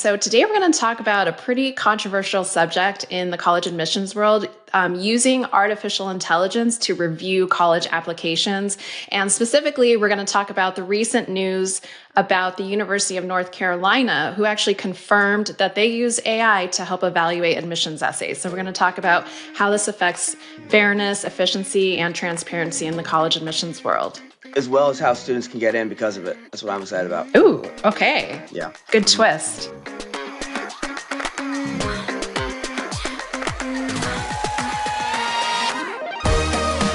So today we're going to talk about a pretty controversial subject in the college admissions world, using artificial intelligence to review college applications. And specifically, we're going to talk about the recent news about the University of North Carolina, who actually confirmed that they use AI to help evaluate admissions essays. So we're going to talk about how this affects fairness, efficiency, and transparency in the college admissions world. As well as how students can get in because of it. That's what I'm excited about. Ooh, okay. Yeah. Good twist.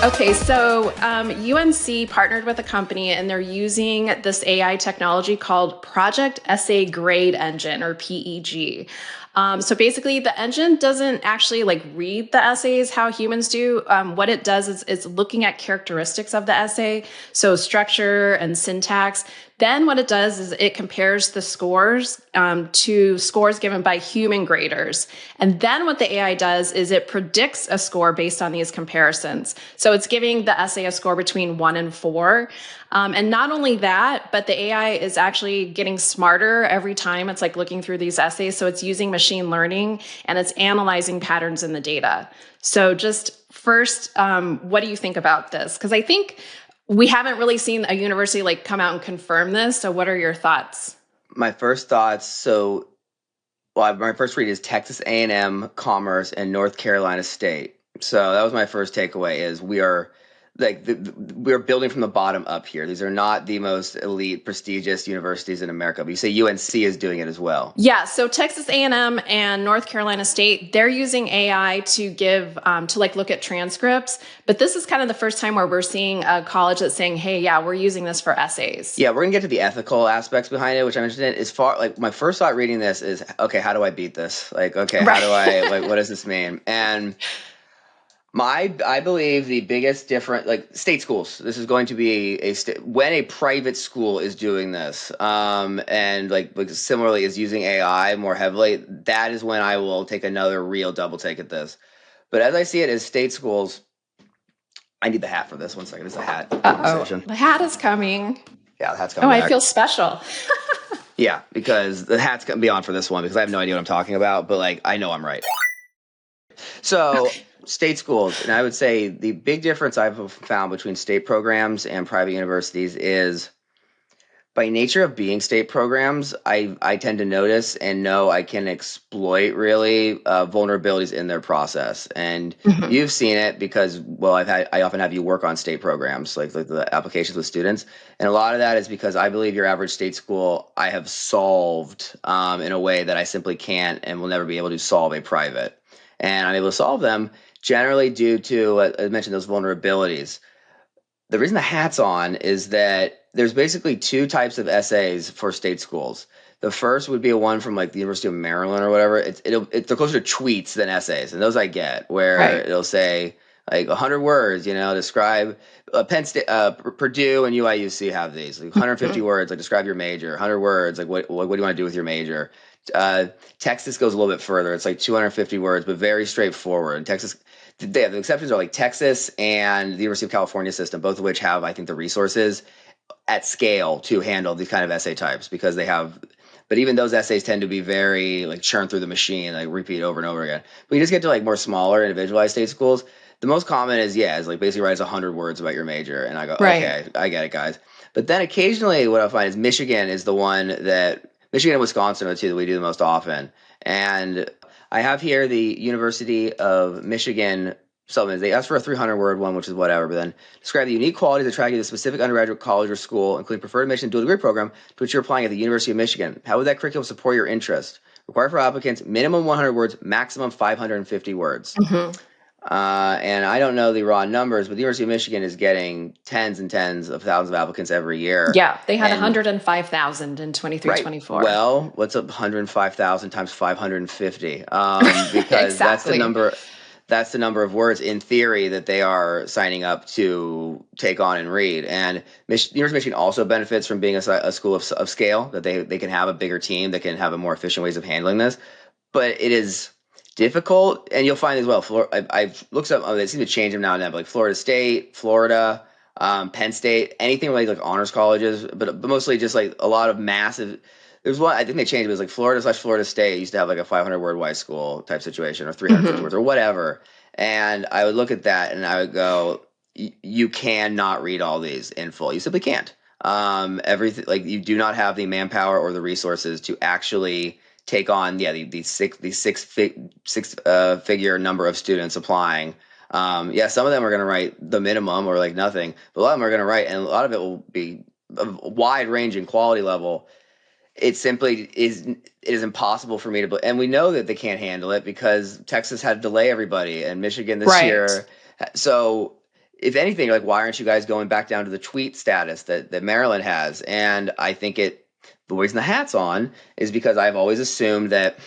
Okay, so UNC partnered with a company and they're using this AI technology called Project Essay Grade Engine, or PEG. So basically, the engine doesn't actually read the essays how humans do. What it does is it's looking at characteristics of the essay, so structure and syntax. Then what it does is it compares the scores to scores given by human graders. And then what the AI does is it predicts a score based on these comparisons. So it's giving the essay a score between 1 and 4. And not only that, but the AI is actually getting smarter every time it's looking through these essays. So it's using machine learning and it's analyzing patterns in the data. So just first, what do you think about this? Because I think we haven't really seen a university come out and confirm this. So what are your thoughts? My first thoughts, my first read is Texas A&M, Commerce, and North Carolina State. So that was my first takeaway is we are building from the bottom up here. These are not the most elite, prestigious universities in America. But you say UNC is doing it as well. Yeah. So Texas A&M and North Carolina State, they're using AI to give to look at transcripts. But this is kind of the first time where we're seeing a college that's saying, "Hey, yeah, we're using this for essays." Yeah, we're gonna get to the ethical aspects behind it, which I'm interested in. As far my first thought reading this is, okay, how do I beat this? How do I what does this mean? And I believe the biggest difference, state schools, this is going to be when a private school is doing this, and similarly is using AI more heavily, that is when I will take another real double take at this. But as I see it as state schools, I need the hat for this. 1 second, it's a hat conversation. The hat is coming. Yeah, the hat's coming back. I feel special. Yeah, because the hat's going to be on for this one because I have no idea what I'm talking about, but I know I'm right. So state schools, and I would say the big difference I've found between state programs and private universities is by nature of being state programs, I tend to notice and know I can exploit really vulnerabilities in their process. And you've seen it because, I often have you work on state programs, like the applications with students. And a lot of that is because I believe your average state school, I have solved in a way that I simply can't and will never be able to solve a private. And I'm able to solve them generally due to, I mentioned those vulnerabilities. The reason the hat's on is that there's basically two types of essays for state schools. The first would be a one from the University of Maryland or whatever. They're closer to tweets than essays, and those I get where it'll say 100 words, describe Penn State, Purdue, and UIUC have these 150 words, describe your major. 100 words, what do you want to do with your major? Texas goes a little bit further. It's 250 words, but very straightforward. And Texas, the exceptions are Texas and the University of California system, both of which have, I think, the resources at scale to handle these kind of essay types because they have. But even those essays tend to be very churn through the machine, repeat over and over again. But you just get to more smaller individualized state schools. The most common is basically write 100 words about your major, and I go, okay, I get it, guys. But then occasionally, what I find is Michigan is the one that. Michigan and Wisconsin are the two that we do the most often. And I have here the University of Michigan supplements. They ask for a 300-word one, which is whatever, but then describe the unique qualities attracting to the specific undergraduate college or school, including preferred admission dual degree program to which you're applying at the University of Michigan. How would that curriculum support your interest? Required for applicants, minimum 100 words, maximum 550 words. And I don't know the raw numbers, but the University of Michigan is getting tens and tens of thousands of applicants every year. Yeah, they had 105,000 in 23-24. Well, what's up 105,000 times 550? Because exactly. That's the number of words in theory that they are signing up to take on and read. And the University of Michigan also benefits from being a school of scale, that they can have a bigger team, that can have a more efficient ways of handling this. But it is difficult, and you'll find as well. I've looked up. They seem to change them now and then, but Florida State, Florida, Penn State, anything related honors colleges, but mostly just a lot of massive. There's one, I think they changed it. It was like Florida State used to have like a 500 word Y school type situation or 350 Hmm. words or whatever. And I would look at that and I would go, you cannot read all these in full. You simply can't. Everything, like, you do not have the manpower or the resources to actually take on, yeah, six figure number of students applying. Yeah, some of them are going to write the minimum or like nothing, but a lot of them are going to write, and a lot of it will be a wide ranging quality level. It simply is, it is impossible for me to, and we know that they can't handle it because Texas had to delay everybody and Michigan this Right. year. So if anything, like, why aren't you guys going back down to the tweet status that Maryland has? And I think the reason the hat's on is because I've always assumed that,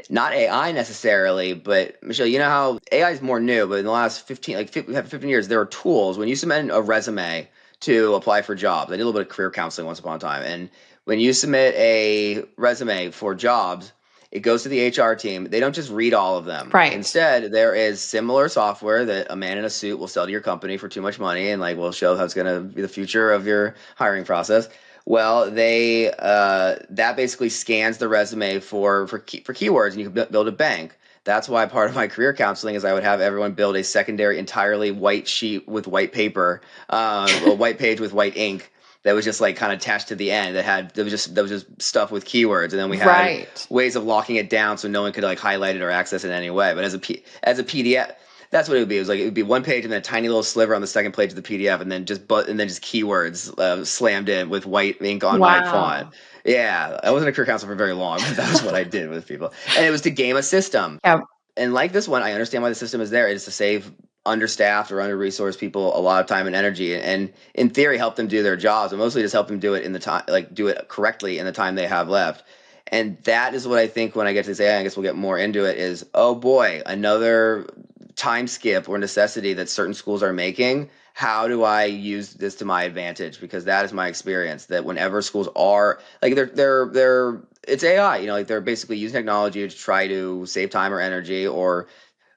not AI necessarily, but Michelle, you know how AI is more new, but in the last 15 years, there are tools. When you submit a resume to apply for jobs, I did a little bit of career counseling once upon a time, and when you submit a resume for jobs, it goes to the HR team. They don't just read all of them. Right. Instead, there is similar software that a man in a suit will sell to your company for too much money and like will show how it's going to be the future of your hiring process. Well, they that basically scans the resume for keywords, and you can build a bank. That's why part of my career counseling is I would have everyone build a secondary, entirely white sheet with white paper, a white page with white ink that was just like kind of attached to the end. That was just stuff with keywords, and then we had Right. ways of locking it down so no one could like highlight it or access it in any way. But as a PDF, that's what it would be. It was like, it would be one page and then a tiny little sliver on the second page of the PDF, and then just keywords slammed in with white ink on white font. Wow. Yeah, I wasn't a career counselor for very long, but that was what I did with people, and it was to game a system. Yeah. And like this one, I understand why the system is there. It is to save understaffed or under-resourced people a lot of time and energy, and in theory help them do their jobs, but mostly just help them do it in the time, like do it correctly in the time they have left. And that is what I think when I get to this AI, I guess we'll get more into it, is, oh boy, another time skip or necessity that certain schools are making. How do I use this to my advantage? Because that is my experience, that whenever schools are like, they're it's AI, like they're basically using technology to try to save time or energy or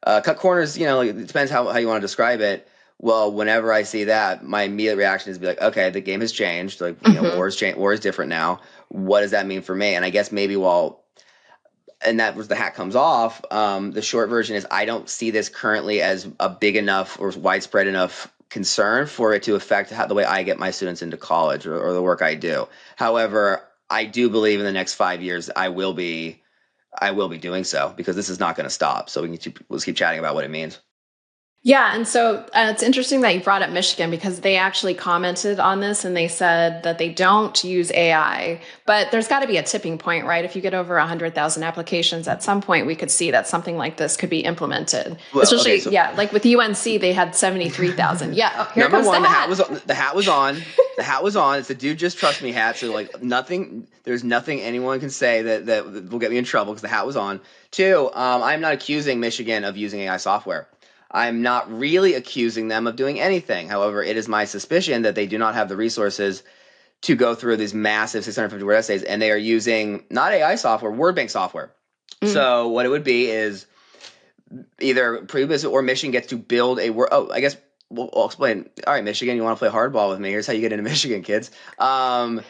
cut corners. Like, it depends how you want to describe it. Well, whenever I see that, my immediate reaction is to be like, okay, the game has changed. Like, Hmm. war is different now. What does that mean for me? And I guess maybe, and that was the hat comes off. The short version is, I don't see this currently as a big enough or widespread enough concern for it to affect the way I get my students into college or the work I do. However, I do believe in the next 5 years I will be doing so, because this is not going to stop. So let's keep chatting about what it means. Yeah, and so it's interesting that you brought up Michigan because they actually commented on this and they said that they don't use AI, but there's got to be a tipping point, right? If you get over 100,000 applications, at some point we could see that something like this could be implemented. Well, okay, Especially, so yeah, like with UNC, they had 73,000. Yeah, oh, here number comes the one, hat. the hat was on. The hat was on. It's a dude just trust me hat. So like, nothing. There's nothing anyone can say that will get me in trouble, because the hat was on. Two, I'm not accusing Michigan of using AI software. I'm not really accusing them of doing anything. However, it is my suspicion that they do not have the resources to go through these massive 650 word essays, and they are using not AI software, word bank software. Mm. So what it would be is either previous or Michigan gets to build a word. Oh, I guess I'll explain. All right, Michigan, you want to play hardball with me? Here's how you get into Michigan, kids. The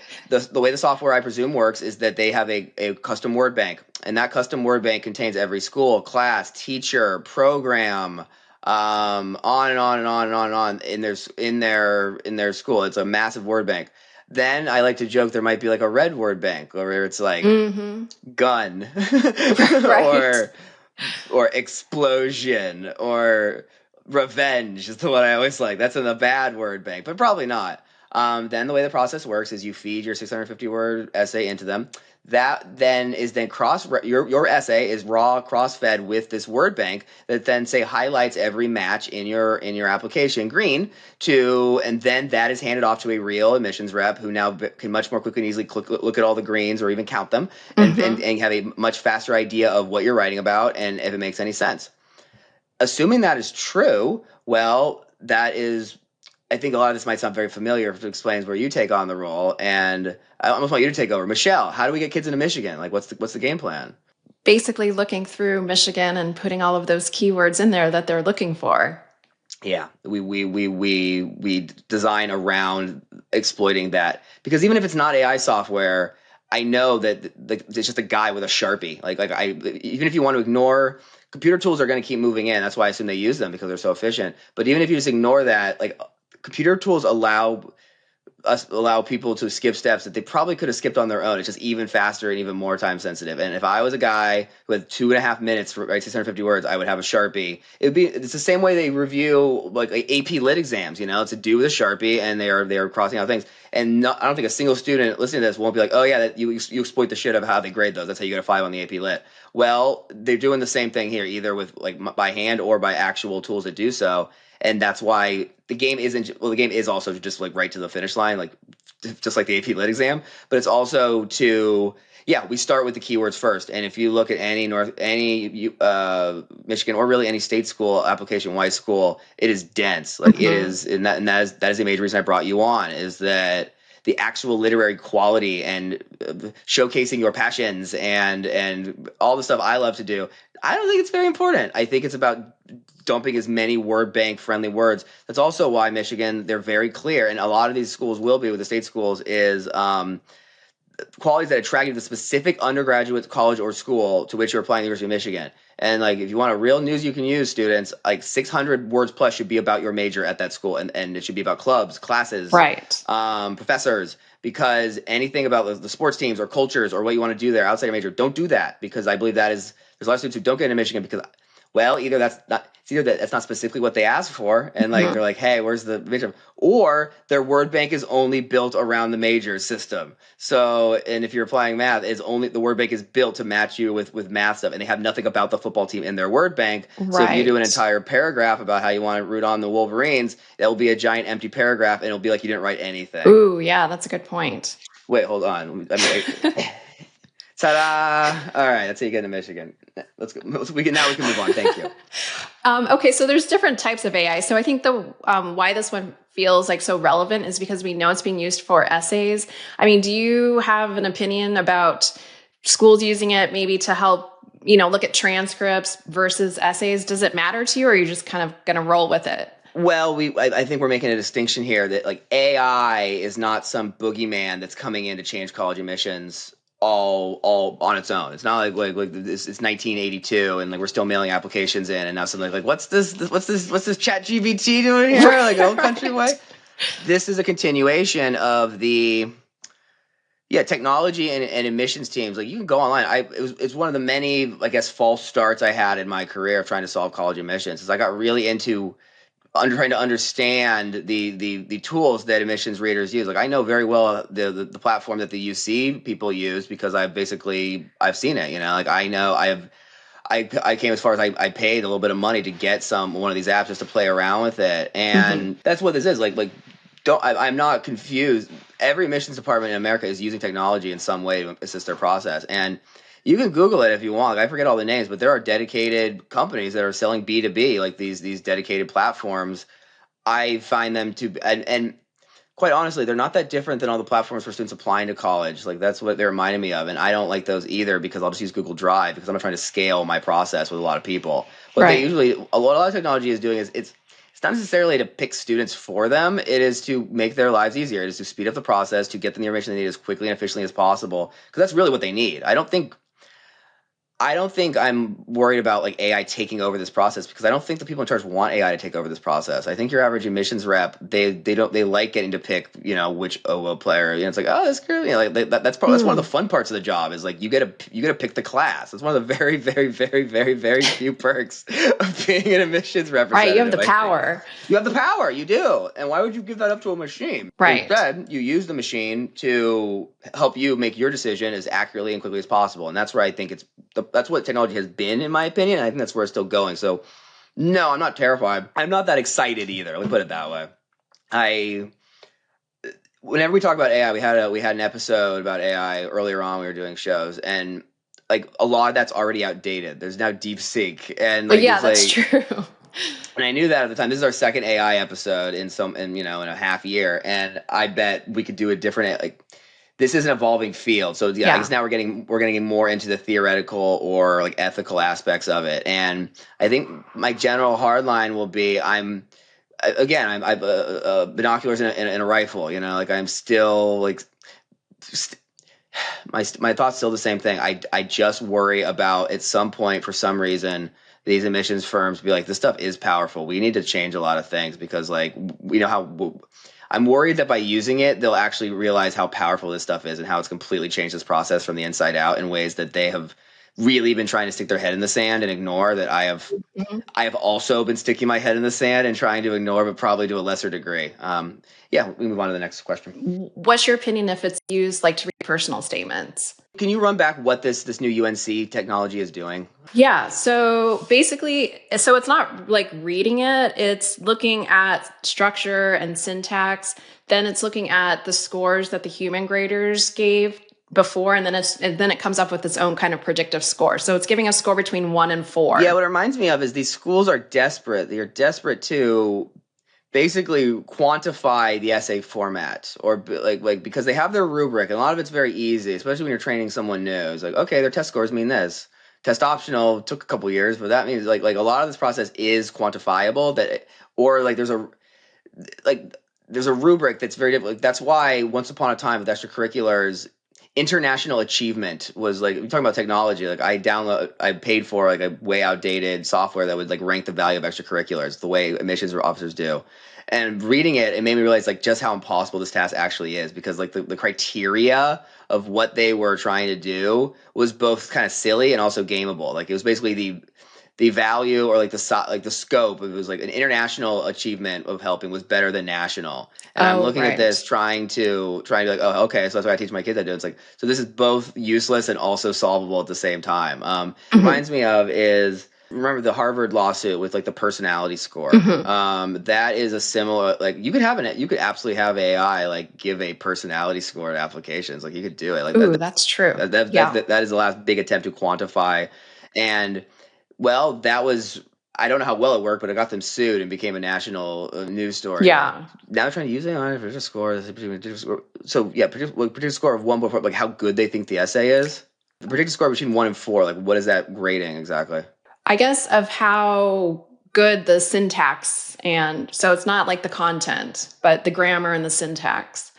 way the software, I presume, works is that they have a custom word bank, and that custom word bank contains every school, class, teacher, program, on and on and on and on and on in their school. It's a massive word bank. Then I like to joke there might be like a red word bank where it's like Hmm. gun Right. or explosion or revenge is the one I always like. That's in the bad word bank, but probably not. Then the way the process works is you feed your 650 word essay into them. That then is then your essay is raw cross fed with this word bank that then say highlights every match in your application green and then that is handed off to a real admissions rep who now can much more quickly and easily look at all the greens or even count them Hmm. and have a much faster idea of what you're writing about and if it makes any sense. Assuming that is true, well, that is, I think a lot of this might sound very familiar if it explains where you take on the role, and I almost want you to take over. Michelle, how do we get kids into Michigan? Like, what's the game plan? Basically, looking through Michigan and putting all of those keywords in there that they're looking for. Yeah, we design around exploiting that, because even if it's not AI software, I know that it's just a guy with a Sharpie. Even if you want to ignore computer tools are going to keep moving in. That's why I assume they use them because they're so efficient. But even if you just ignore that, like computer tools allow people to skip steps that they probably could have skipped on their own. It's just even faster and even more time sensitive. And if I was a guy who had 2.5 minutes for write 650 words, I would have a Sharpie. It's the same way they review like AP Lit exams. It's a dude with a Sharpie, and they are crossing out things. And I don't think a single student listening to this won't be like, oh yeah, that you exploit the shit of how they grade those. That's how you get a 5 on the AP Lit. Well, they're doing the same thing here, either with like by hand or by actual tools that do so. And that's why the game the game is also just like right to the finish line, like just like the AP Lit exam, but it's also we start with the keywords first. And if you look at any Michigan or really any state school, application-wise school, it is dense. Like it is, and that is the major reason I brought you on, is that the actual literary quality and showcasing your passions and all the stuff I love to do. I don't think it's very important. I think it's about dumping as many word bank friendly words. That's also why Michigan, they're very clear, and a lot of these schools will be with the state schools, is qualities that attract you to the specific undergraduate college or school to which you're applying to the University of Michigan. And like, if you want a real news you can use, students, like 600 words plus should be about your major at that school. And it should be about clubs, classes, right, professors, because anything about the sports teams or cultures or what you want to do there outside your major, don't do that, because I believe there's a lot of students who don't get into Michigan because, well, either that's not specifically what they asked for, and like they're like, hey, where's the major? Or their word bank is only built around the major system. So, and if you're applying math, the word bank is built to match you with math stuff, and they have nothing about the football team in their word bank. Right. So if you do an entire paragraph about how you want to root on the Wolverines, that will be a giant empty paragraph, and it'll be like you didn't write anything. Ooh, yeah, that's a good point. Wait, hold on. Ta-da! All right, that's how you get into Michigan. Let's go. We can move on. Thank you. Okay, so there's different types of AI. So I think the why this one feels like so relevant is because we know it's being used for essays. I mean, do you have an opinion about schools using it maybe to help, look at transcripts versus essays? Does it matter to you, or are you just kind of going to roll with it? Well, I think we're making a distinction here that like AI is not some boogeyman that's coming in to change college admissions all on its own. It's not like it's 1982 and like we're still mailing applications in, and now suddenly like what's this chat GPT doing here, like an old country way. This is a continuation of the technology and admissions teams. Like you can go online. It's one of the many, I guess, false starts I had in my career of trying to solve college admissions. Is I got really into trying to understand the tools that admissions readers use. Like I know very well the platform that the UC people use because I've seen it. Like I know I came as far as I paid a little bit of money to get one of these apps just to play around with it, and that's what this is. I'm not confused. Every admissions department in America is using technology in some way to assist their process, and you can Google it if you want. I forget all the names, but there are dedicated companies that are selling B2B, like these dedicated platforms. I find them to, and quite honestly, they're not that different than all the platforms for students applying to college. Like that's what they're reminding me of, and I don't like those either because I'll just use Google Drive because I'm not trying to scale my process with a lot of people. What they usually, a lot of technology is doing is it's not necessarily to pick students for them. It is to make their lives easier. It is to speed up the process, to get them the information they need as quickly and efficiently as possible, because that's really what they need. I don't think I'm worried about like AI taking over this process, because I don't think the people in charge want AI to take over this process. I think your average admissions rep, they like getting to pick, which OWO player. It's like, oh, that's good. That's probably that's one of the fun parts of the job, is like you get to pick the class. It's one of the very, very, very, very, very few perks of being an admissions representative. Right, you have the power. You have the power, you do. And why would you give that up to a machine? Right. Instead, you use the machine to help you make your decision as accurately and quickly as possible. And that's where I think that's what technology has been, in my opinion. And I think that's where it's still going. So, no, I'm not terrified. I'm not that excited either. Let me put it that way. Whenever we talk about AI, we had an episode about AI earlier on. We were doing shows, and like a lot of that's already outdated. There's now DeepSeek, and like, that's true. And I knew that at the time. This is our second AI episode in a half year, and I bet we could do a different. This is an evolving field, so I guess now we're getting more into the theoretical or like ethical aspects of it. And I think my general hard line will be I'm binoculars in a rifle. I'm still My thought's still the same thing. I just worry about at some point, for some reason, these admissions firms be like, this stuff is powerful. We need to change a lot of things because, like, we know how. I'm worried that by using it, they'll actually realize how powerful this stuff is and how it's completely changed this process from the inside out in ways that they have really been trying to stick their head in the sand and ignore. That Mhm. I have also been sticking my head in the sand and trying to ignore, but probably to a lesser degree. Yeah, we move on to the next question. What's your opinion if it's used like to read personal statements? Can you run back what this new UNC technology is doing? Yeah. So basically, so it's not like reading it, it's looking at structure and syntax. Then it's looking at the scores that the human graders gave before, and then it comes up with its own kind of predictive score. So it's giving a score between 1 and 4. Yeah, what it reminds me of is these schools are desperate. They are desperate to basically quantify the essay format or like because they have their rubric and a lot of it's very easy, especially when you're training someone new. It's like, okay, their test scores mean this. Test optional took a couple years, but that means like a lot of this process is quantifiable that or like like there's a rubric that's very difficult. Like, that's why once upon a time with extracurriculars, international achievement was like, you're talking about technology. Like I paid for like a way outdated software that would like rank the value of extracurriculars the way admissions officers do. And reading it made me realize like just how impossible this task actually is because like the criteria of what they were trying to do was both kind of silly and also gameable. Like it was basically the value or like the scope. It was like an international achievement of helping was better than national. And I'm Oh, looking at right. this trying to like, oh, okay, so that's what I teach my kids how to do. It's like, so this is both useless and also solvable at the same time. Mhm. Reminds me of is remember the Harvard lawsuit with like the personality score. Mhm. That is a similar like you could absolutely have AI like give a personality score to applications. Like you could do it like Ooh, that's true. Yeah. that is the last big attempt to quantify and well, that was I don't know how well it worked, but it got them sued and became a national news story. Yeah. Now they're trying to use it on a predictive score. So yeah, predictive score of 1 before like how good they think the essay is. The predictive score between 1 and 4, like what is that grading exactly? I guess of how good the syntax, and so it's not like the content, but the grammar and the syntax.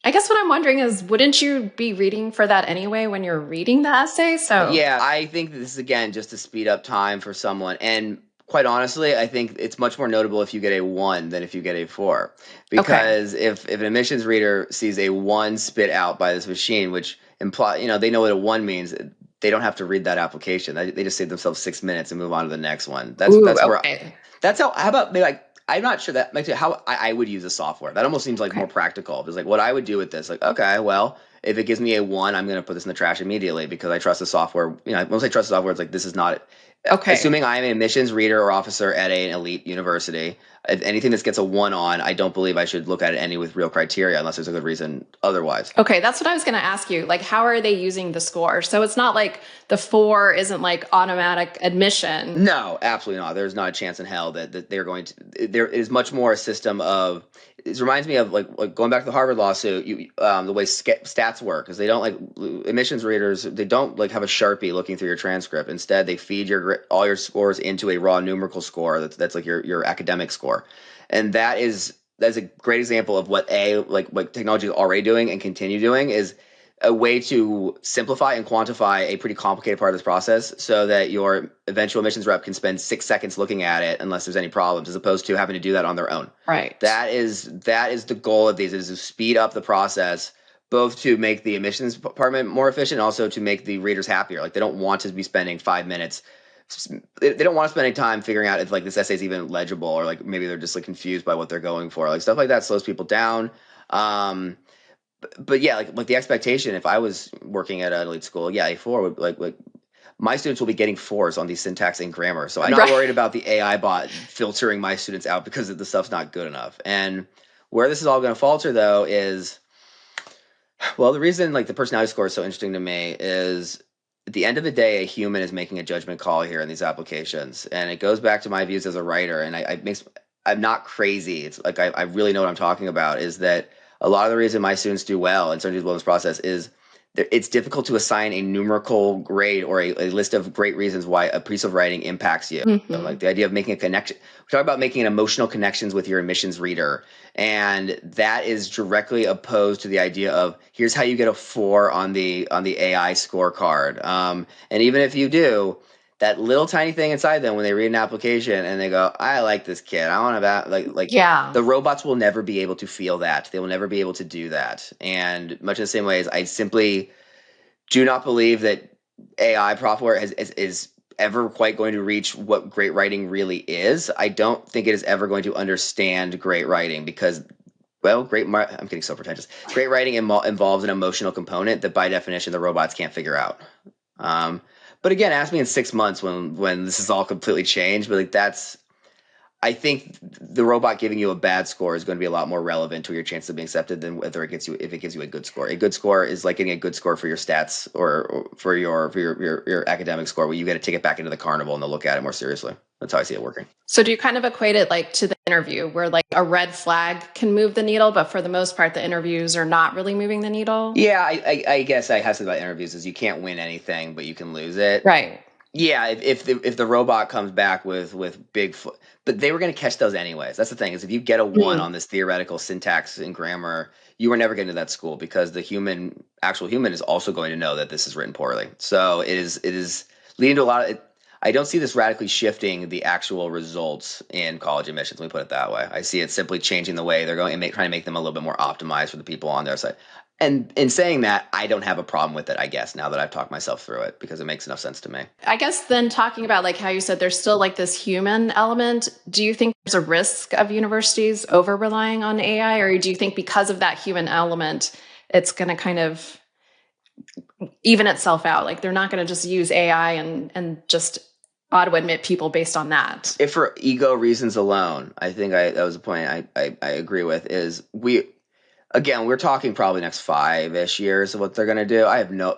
I guess what I'm wondering is, wouldn't you be reading for that anyway when you're reading the essay? So, Yeah, I think this is again just to speed up time for someone. And quite honestly, I think it's much more notable if you get a 1 than if you get a 4. okay. Because if an admissions reader sees a 1 spit out by this machine, which imply they know what a 1 means, they don't have to read that application. They just save themselves 6 minutes and move on to the next one. Ooh, That's where okay. that's how about maybe like I'm not sure that like how I would use the software. That almost seems like more Okay. practical. It's like what I would do with this. Like, okay, well, if it gives me a 1, I'm going to put this in the trash immediately because I trust the software. Once I trust the software, it's like this is not. Okay. Assuming I'm an admissions reader or officer at an elite university, if anything that gets a 1 on, I don't believe I should look at it any with real criteria unless there's a good reason otherwise. Okay, that's what I was going to ask you. Like, how are they using the score? So it's not like the 4 isn't like automatic admission. No, absolutely not. There's not a chance in hell that they're going to. There is much more a system of. It reminds me of like going back to the Harvard lawsuit. The way stats work is they don't like admissions readers. They don't like have a Sharpie looking through your transcript. Instead, they feed all your scores into a raw numerical score. That's like your academic score, and that's a great example of what what technology is already doing and continue doing is a way to simplify and quantify a pretty complicated part of this process so that your eventual admissions rep can spend 6 seconds looking at it unless there's any problems as opposed to having to do that on their own. Right. That is the goal of these is to speed up the process both to make the admissions department more efficient and also to make the readers happier. Like they don't want to be spending 5 minutes they don't want to spend any time figuring out if like this essay is even legible or like maybe they're just like confused by what they're going for. Like stuff like that slows people down. But yeah, like the expectation, if I was working at an elite school, yeah, A4 would like my students will be getting 4s on the syntax and grammar. So I'm not Right. worried about the AI bot filtering my students out because the stuff's not good enough. And where this is all going to falter though is, well, the reason like the personality score is so interesting to me is at the end of the day, a human is making a judgment call here in these applications. And it goes back to my views as a writer. And I'm not crazy. It's like I really know what I'm talking about is that a lot of the reason my students do well and certainly do well in this process is it's difficult to assign a numerical grade or a list of great reasons why a piece of writing impacts you. Like the idea of making a connection. We talk about making emotional connections with your admissions reader, and that is directly opposed to the idea of here's how you get a 4 on the AI scorecard. And even if you do, that little tiny thing inside them when they read an application and they go, I like this kid. I want to Yeah. the robots will never be able to feel that. They will never be able to do that. And much in the same way as I simply do not believe that AI software is ever quite going to reach what great writing really is. I don't think it is ever going to understand great writing because, well, I'm getting so pretentious. Great writing involves an emotional component that, by definition, the robots can't figure out. But again, ask me in 6 months when this is all completely changed. But I think the robot giving you a bad score is going to be a lot more relevant to your chances of being accepted than whether if it gives you a good score. A good score is like getting a good score for your stats or for your academic score, where you get to take it back into the carnival and they'll look at it more seriously. That's how I see it working. So do you kind of equate it like to the interview where like a red flag can move the needle, but for the most part, the interviews are not really moving the needle? Yeah, I guess I have to say about interviews is you can't win anything, but you can lose it. Right. Yeah, if the robot comes back with but they were going to catch those anyways. That's the thing is if you get a 1 on this theoretical syntax and grammar, you were never getting to that school because the actual human is also going to know that this is written poorly. So it is leading to a lot of. I don't see this radically shifting the actual results in college admissions. Let me put it that way. I see it simply changing the way they're going and trying to make them a little bit more optimized for the people on their side. And in saying that, I don't have a problem with it, I guess, now that I've talked myself through it, because it makes enough sense to me. I guess then talking about like how you said there's still like this human element, do you think there's a risk of universities over relying on AI, or do you think because of that human element, it's going to kind of even itself out? Like they're not going to just use AI and just auto admit people based on that. If for ego reasons alone, I think that was a point I agree with, is we're talking probably next 5-ish years of what they're going to do. I have no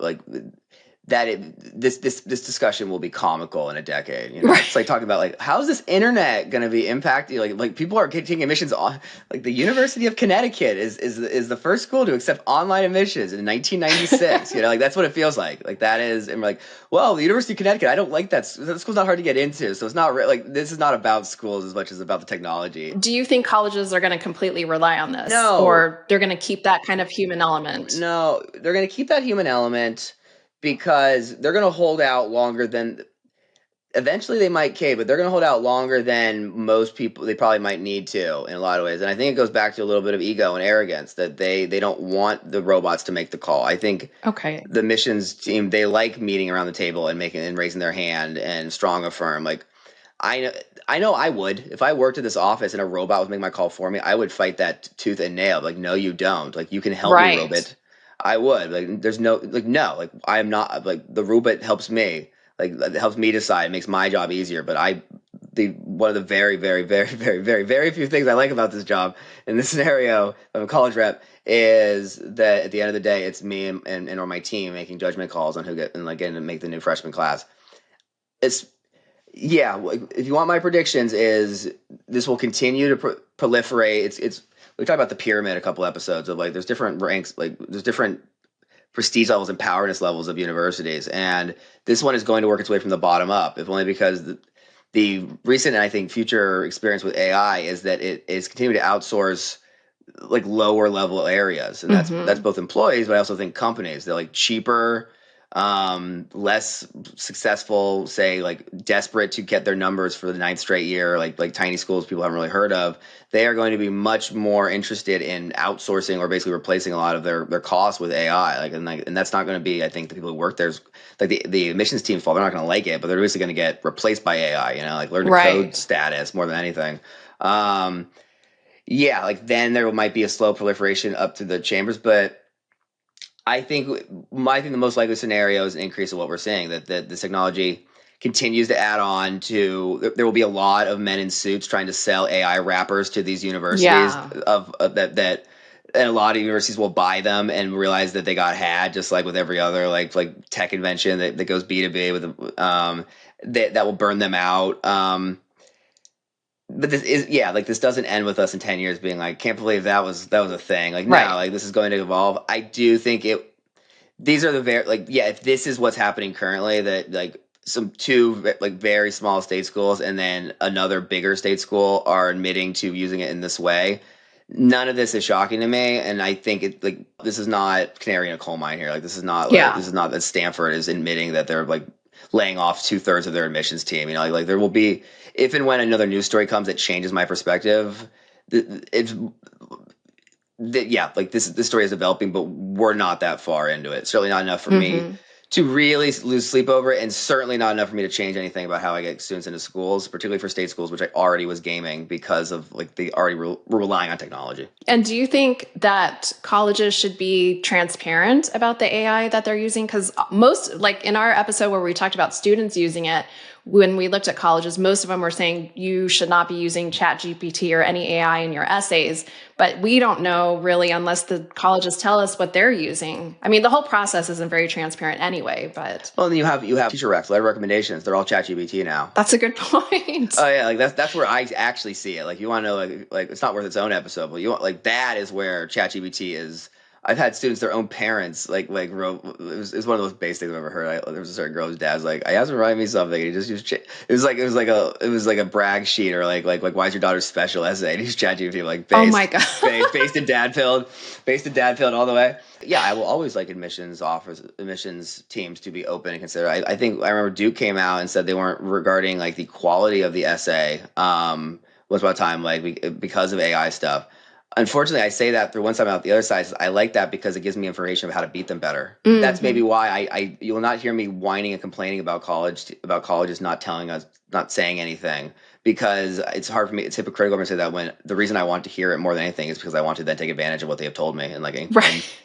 this discussion will be comical in a decade. Right. It's like talking about like how's this internet going to be impacting like people are taking admissions on like the University of Connecticut is the first school to accept online admissions in 1996. Like that's what it feels like. Like that is, and we're like, well, the University of Connecticut, I don't like that school's not hard to get into, so it's not like this is not about schools as much as about the technology. Do you think colleges are going to completely rely on this? No. Or they're going to keep that kind of human element? No, they're going to keep that human element because they're going to hold out longer than eventually they might cave, but they're going to hold out longer than most people they probably might need to in a lot of ways. And I think it goes back to a little bit of ego and arrogance that they don't want the robots to make the call. I think the missions team, they like meeting around the table and raising their hand and strong affirm. Like I know I would. If I worked at this office and a robot would make my call for me, I would fight that tooth and nail. Like, no, you don't. Like, you can help me, robot. I would. Like, there's no, like, no, like, I am not, like, the robot helps me. Like, it helps me decide. It makes my job easier. But one of the very, very, very, very, very, very few things I like about this job in this scenario of a college rep is that at the end of the day, it's me and or my team making judgment calls on who getting to make the new freshman class. Yeah, if you want my predictions, is this will continue to proliferate. We talked about the pyramid a couple episodes of like there's different ranks, like there's different prestige levels and powerness levels of universities, and this one is going to work its way from the bottom up, if only because the recent and I think future experience with AI is that it is continuing to outsource like lower level areas, and that's both employees, but I also think companies. They're like cheaper, less successful, say like desperate to get their numbers for the 9th straight year, like tiny schools people haven't really heard of. They are going to be much more interested in outsourcing or basically replacing a lot of their costs with AI. And that's not going to be, I think, the people who work there's like the admissions team's fault. They're not going to like it, but they're basically going to get replaced by AI. Like learn to code status more than anything. Yeah, like then there might be a slow proliferation up to the chambers, but I think the most likely scenario is an increase of what we're seeing, that this technology continues to add on to. There will be a lot of men in suits trying to sell AI wrappers to these universities of that, and a lot of universities will buy them and realize that they got had, just like with every other like tech invention that goes B2B with that will burn them out. But this doesn't end with us in 10 years being like, can't believe that was a thing. Like, no, like this is going to evolve. I do think these are the very like yeah, if this is what's happening currently, that like two like very small state schools and then another bigger state school are admitting to using it in this way. None of this is shocking to me, and I think it like this is not canary in a coal mine here. Like Yeah. this is not that Stanford is admitting that they're like laying off 2/3 of their admissions team. You know, like there will be if and when another news story comes that changes my perspective. It's yeah, like this story is developing, but we're not that far into it. Certainly not enough for me to really lose sleep over it, and certainly not enough for me to change anything about how I get students into schools, particularly for state schools, which I already was gaming because of like they already were relying on technology. And do you think that colleges should be transparent about the AI that they're using? Because most, like in our episode where we talked about students using it, when we looked at colleges, most of them were saying you should not be using ChatGPT or any AI in your essays. But we don't know really unless the colleges tell us what they're using. I mean, the whole process isn't very transparent anyway, but Well, then you have teacher recs, letter recommendations. They're all ChatGPT now. that's a good point. Oh yeah, like that's where I actually see it. Like you want to know like it's not worth its own episode, but you want like that is where ChatGPT is. I've had students, their own parents, like wrote. It was one of those base things I've ever heard. There was a certain girl whose dad's like, I asked him to write me something. And he just used. It was like a brag sheet or like why is your daughter special essay? And he's ChatGPT like Oh my God. based in Dadfield all the way. Yeah, I will always like admissions teams to be open and consider. I think I remember Duke came out and said they weren't regarding like the quality of the essay. Was about time because of AI stuff. Unfortunately, I say that through one side about the other side. I like that because it gives me information of how to beat them better. That's maybe why you will not hear me whining and complaining about colleges not telling us, not saying anything, because it's hard for me. It's hypocritical to say that when the reason I want to hear it more than anything is because I want to then take advantage of what they have told me and Right.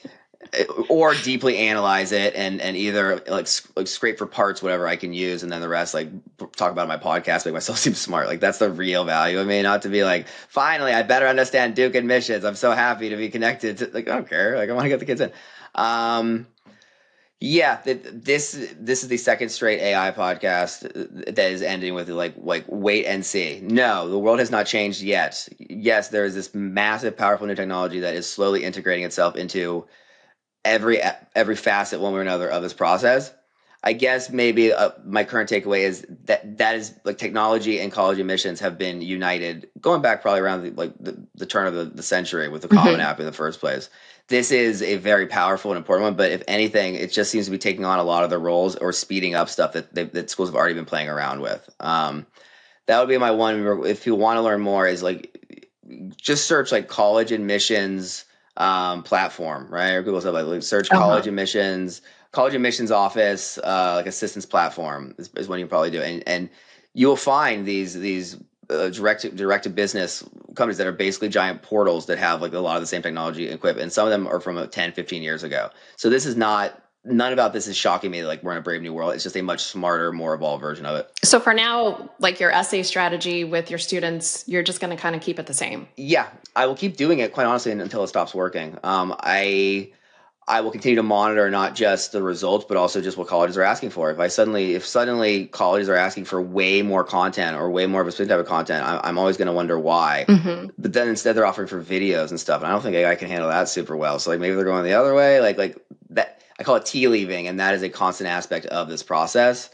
or deeply analyze it and either like scrape for parts whatever I can use, and then the rest like talk about it on my podcast, make myself seem smart. Like that's the real value of me, not to be like, finally I better understand Duke admissions, I'm so happy to be connected to, like I don't care, like I want to get the kids in. Yeah, this is the second straight AI podcast that is ending with like wait and see. No, the world has not changed yet. Yes, there is this massive powerful new technology that is slowly integrating itself into every facet one way or another of this process. I guess maybe my current takeaway is that is like technology and college admissions have been united going back probably around the turn of the century with the Common App in the first place. This is a very powerful and important one, but if anything, it just seems to be taking on a lot of the roles or speeding up stuff that schools have already been playing around with. That would be my one. If you want to learn more, is like just search like college admissions platform, right? Or Google stuff like search college admissions office, like assistance platform is what you probably do, and you will find these direct to business companies that are basically giant portals that have like a lot of the same technology equipped, and some of them are from 10, 15 years ago. So this is not. None about this is shocking me. Like we're in a brave new world. It's just a much smarter, more evolved version of it. So for now, like your essay strategy with your students, you're just going to kind of keep it the same. Yeah, I will keep doing it quite honestly until it stops working. I will continue to monitor not just the results, but also just what colleges are asking for. If suddenly colleges are asking for way more content or way more of a specific type of content, I'm always going to wonder why. But then instead they're offering for videos and stuff, and I don't think AI can handle that super well. So like maybe they're going the other way, like that. I call it tea leaving, and that is a constant aspect of this process.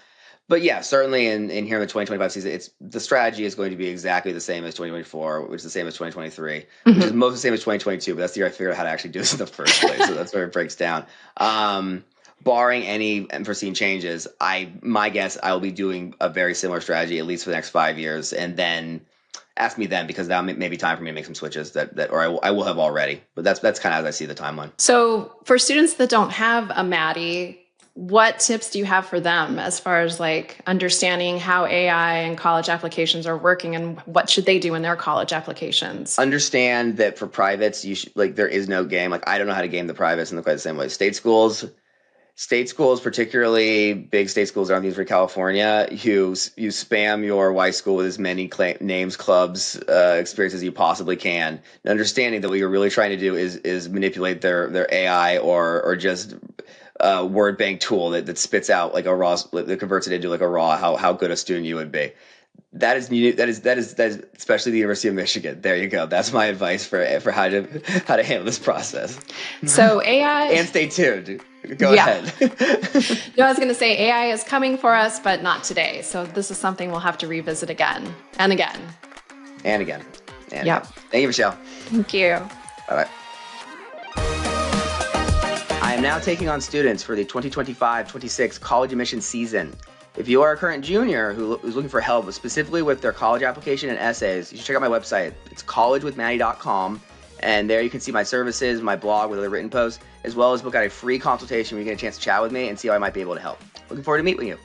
But yeah, certainly in here in the 2025 season, the strategy is going to be exactly the same as 2024, which is the same as 2023, which is most the same as 2022. But that's the year I figured out how to actually do this in the first place. So that's where it breaks down. Barring any unforeseen changes, my guess I will be doing a very similar strategy at least for the next 5 years, and then ask me then, because that may be time for me to make some switches or I will have already. But that's kind of as I see the timeline. So for students that don't have a Mattie, what tips do you have for them as far as like understanding how AI and college applications are working, and what should they do in their college applications? Understand that for privates, you should, like there is no game. Like I don't know how to game the privates in quite the same way. State schools, particularly big state schools around for California, you spam your Y school with as many names, clubs, experiences as you possibly can. And understanding that what you're really trying to do is manipulate their AI or just word bank tool that spits out like a raw, that converts it into like a raw how good a student you would be. That is especially the University of Michigan. There you go. That's my advice for how to handle this process. So AI and stay tuned. Go ahead. No, I was going to say AI is coming for us, but not today. So this is something we'll have to revisit again and again. And again. And Yep. again. Thank you, Michelle. Thank you. Bye-bye. I am now taking on students for the 2025-26 college admissions season. If you are a current junior who's looking for help specifically with their college application and essays, you should check out my website. It's collegewithmattie.com, and there you can see my services, my blog with other written posts, as well as book out a free consultation where you get a chance to chat with me and see how I might be able to help. Looking forward to meeting with you.